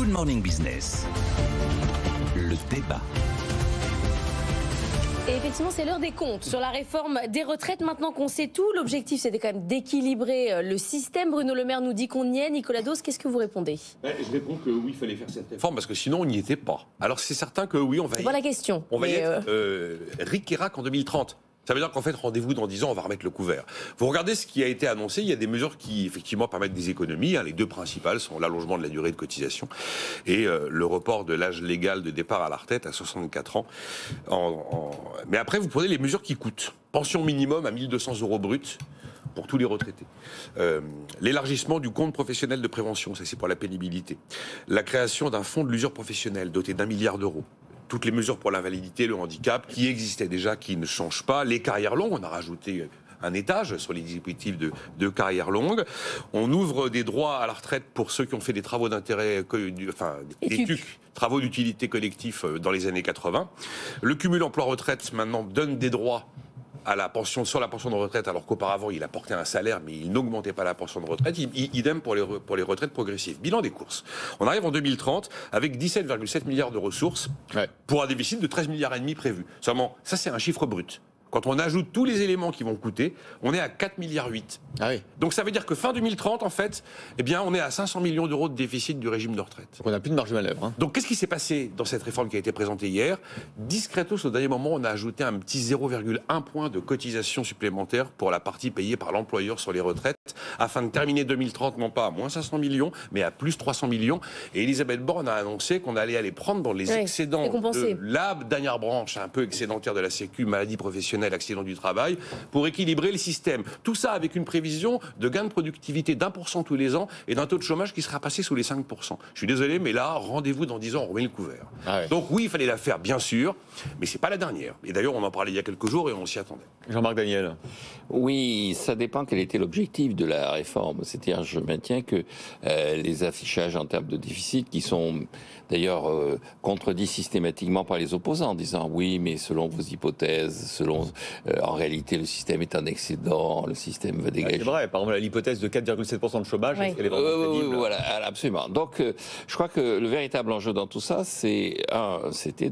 Morning Business, le débat. Et effectivement, c'est l'heure des comptes sur la réforme des retraites. Maintenant qu'on sait tout, l'objectif c'était quand même d'équilibrer le système. Bruno Le Maire nous dit qu'on y est. Nicolas Dos, qu'est-ce que vous répondez? Je réponds que oui, il fallait faire cette réforme parce que sinon on n'y était pas. Alors c'est certain que oui, on va y Voilà la question. On va y être ric et rac en 2030. Ça veut dire qu'en fait, rendez-vous dans 10 ans, on va remettre le couvert. Vous regardez ce qui a été annoncé, il y a des mesures qui, effectivement, permettent des économies. Les deux principales sont l'allongement de la durée de cotisation et le report de l'âge légal de départ à la retraite à 64 ans. Mais après, vous prenez les mesures qui coûtent. Pension minimum à 1 200 € brut pour tous les retraités. L'élargissement du compte professionnel de prévention, ça c'est pour la pénibilité. La création d'un fonds de l'usure professionnelle doté d'1 milliard d'euros. Toutes les mesures pour l'invalidité, le handicap, qui existaient déjà, qui ne changent pas. Les carrières longues, on a rajouté un étage sur les dispositifs de carrières longues. On ouvre des droits à la retraite pour ceux qui ont fait des travaux d'intérêt, des TUC, travaux d'utilité collectif dans les années 80. Le cumul emploi-retraite, maintenant, donne des droits à la pension, sur la pension de retraite, alors qu'auparavant il apportait un salaire mais il n'augmentait pas la pension de retraite. Idem pour les retraites progressives. Bilan des courses. On arrive en 2030 avec 17,7 milliards de ressources pour un déficit de 13,5 milliards prévu. Seulement, ça c'est un chiffre brut. Quand on ajoute tous les éléments qui vont coûter, on est à 4,8 milliards. Ah oui. Donc ça veut dire que fin 2030, en fait, eh bien, on est à 500 millions d'euros de déficit du régime de retraite. Donc on n'a plus de marge de manœuvre. Hein. Donc qu'est-ce qui s'est passé dans cette réforme qui a été présentée hier? Discretos, au dernier moment, on a ajouté un petit 0,1 point de cotisation supplémentaire pour la partie payée par l'employeur sur les retraites, afin de terminer 2030, non pas à moins 500 millions, mais à plus 300 millions. Et Elisabeth Borne a annoncé qu'on allait aller prendre dans les excédents de la dernière branche, un peu excédentaire de la Sécu, maladie professionnelle, accident du travail, pour équilibrer le système. Tout ça avec une prévision de gain de productivité d'1% tous les ans et d'un taux de chômage qui sera passé sous les 5%. Je suis désolé, mais là, rendez-vous dans 10 ans, on remet le couvert. Donc oui, il fallait la faire, bien sûr, mais c'est pas la dernière. Et d'ailleurs, on en parlait il y a quelques jours et on s'y attendait. Jean-Marc Daniel. Oui, ça dépend quel était l'objectif de la réforme. C'est-à-dire, je maintiens que les affichages en termes de déficit, qui sont d'ailleurs contredits systématiquement par les opposants, en disant oui, mais selon vos hypothèses, en réalité, le système est en excédent, le système va dégager. C'est vrai, par exemple, l'hypothèse de 4,7% de chômage, elle est vraiment crédible. Voilà, absolument. Donc, je crois que le véritable enjeu dans tout ça, c'était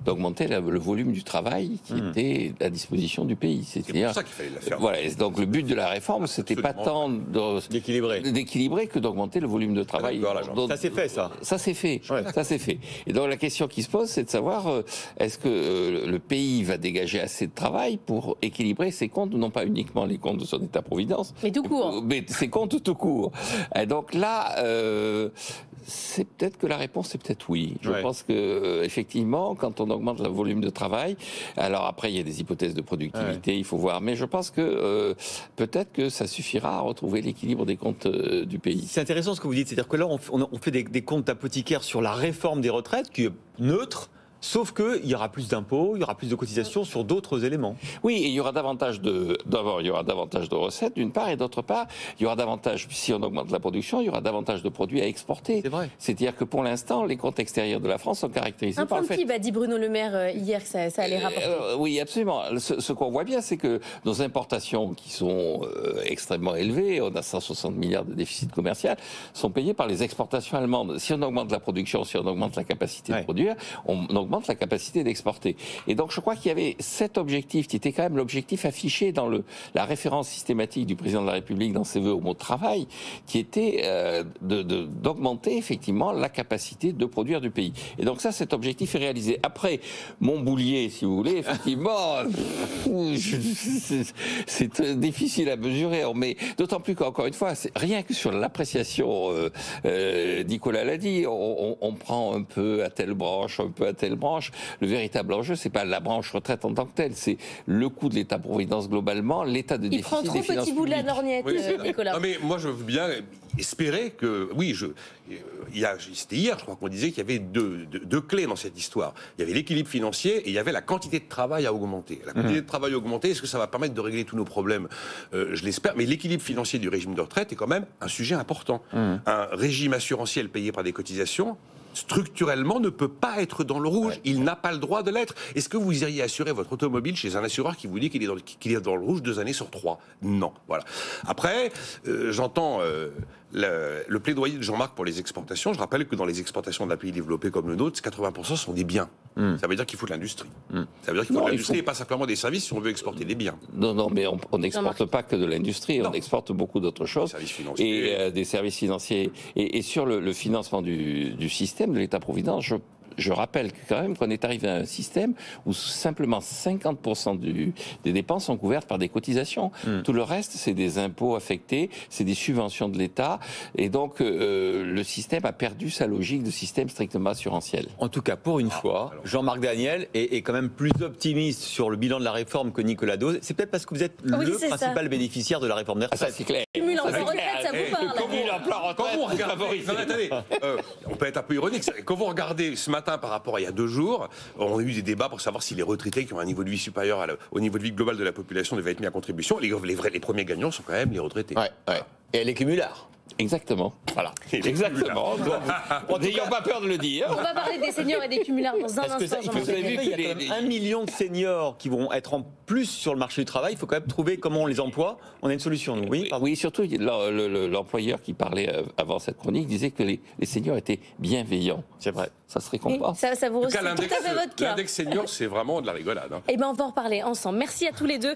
d'augmenter le volume du travail qui était à disposition du pays. C'est pour ça qu'il fallait la faire. Voilà, donc le but de la réforme, c'était pas tant d'équilibrer que d'augmenter le volume de travail. Ça s'est fait, ça. Ça s'est fait. Ouais. Ça s'est fait. Et donc la question qui se pose, c'est de savoir est-ce que le pays va dégager assez de travail pour équilibrer ses comptes, non pas uniquement les comptes de son État-providence, mais tout court. Mais ses comptes tout court. Et donc là, c'est peut-être que la réponse est peut-être oui. Je pense que effectivement, quand on augmente le volume de travail, alors après il y a des hypothèses de productivité, il faut voir, mais je pense que peut-être que ça suffira à retrouver l'équilibre des comptes du pays. C'est intéressant ce que vous dites, c'est-à-dire que là on fait des comptes apothicaires sur la réforme des retraites qui est neutre. Sauf qu'il y aura plus d'impôts, il y aura plus de cotisations sur d'autres éléments. Oui, et il y aura davantage d'abord, il y aura davantage de recettes, d'une part, et d'autre part, il y aura davantage, si on augmente la production, il y aura davantage de produits à exporter. C'est vrai. C'est-à-dire que pour l'instant, les comptes extérieurs de la France sont caractérisés par le fait... Un point de PIB, a dit Bruno Le Maire hier que ça allait rapporter. Oui, absolument. Ce qu'on voit bien, c'est que nos importations, qui sont extrêmement élevées, on a 160 milliards de déficit commercial, sont payées par les exportations allemandes. Si on augmente la production, si on augmente la capacité de produire, on augmente la capacité d'exporter. Et donc je crois qu'il y avait cet objectif qui était quand même l'objectif affiché dans la référence systématique du président de la République dans ses vœux au mot travail, qui était d'augmenter effectivement la capacité de produire du pays. Et donc ça, cet objectif est réalisé. Après, Montboulier, si vous voulez, effectivement, c'est difficile à mesurer, mais d'autant plus qu'encore une fois, rien que sur l'appréciation, Nicolas l'a dit, on prend un peu à telle branche, un peu à telle branche. Le véritable enjeu, c'est pas la branche retraite en tant que telle, c'est le coût de l'État-providence globalement, l'état de déficit des finances publiques. Il prend trop petit bout de la lorgnette, Nicolas. Non mais moi je veux bien espérer que, oui, c'était hier, je crois qu'on disait qu'il y avait deux clés dans cette histoire. Il y avait l'équilibre financier et il y avait la quantité de travail à augmenter. La quantité de travail à augmenter, est-ce que ça va permettre de régler tous nos problèmes? Je l'espère, mais l'équilibre financier du régime de retraite est quand même un sujet important. Un régime assurantiel payé par des cotisations, structurellement, ne peut pas être dans le rouge. Il n'a pas le droit de l'être. Est-ce que vous iriez assurer votre automobile chez un assureur qui vous dit qu'il est dans le rouge 2 années sur 3? Non. Voilà. Après, j'entends le plaidoyer de Jean-Marc pour les exportations, je rappelle que dans les exportations d'un pays développé comme le nôtre, 80% sont des biens. Ça veut dire qu'il faut de l'industrie. Ça veut dire qu'il faut de l'industrie et pas simplement des services si on veut exporter des biens. Non, mais on n'exporte pas que de l'industrie, on exporte beaucoup d'autres choses. Des services financiers. Et des services financiers. Et sur le financement du système, de l'État-providence, je rappelle quand même qu'on est arrivé à un système où simplement 50% des dépenses sont couvertes par des cotisations. Tout le reste, c'est des impôts affectés, c'est des subventions de l'État. Et donc, le système a perdu sa logique de système strictement assurantiel. En tout cas, pour une fois, Jean-Marc Daniel est quand même plus optimiste sur le bilan de la réforme que Nicolas Dose. C'est peut-être parce que vous êtes le principal bénéficiaire de la réforme des retraites. Ça, c'est clair. Cumul emploi-retraite, ça vous parle. Quand vous regardez, non, attendez, on peut être un peu ironique. Quand vous regardez ce matin par rapport à il y a 2 jours, on a eu des débats pour savoir si les retraités qui ont un niveau de vie supérieur au niveau de vie global de la population devaient être mis à contribution. Les premiers gagnants sont quand même les retraités. Ouais. Et les cumulards. Exactement. Voilà. Exactement. N'ayons pas peur de le dire. On va parler des seniors et des cumulards dans un instant. Vous avez vu qu'il y a quand même 1 million de seniors qui vont être en plus sur le marché du travail. Il faut quand même trouver comment on les emploie. On a une solution, nous. Oui, surtout l'employeur qui parlait avant cette chronique disait que les seniors étaient bienveillants. C'est vrai. Ça se récompense. Ça vous En tout cas, tout à fait votre cas. l'index senior, c'est vraiment de la rigolade. Eh bien, on va en reparler ensemble. Merci à tous les deux.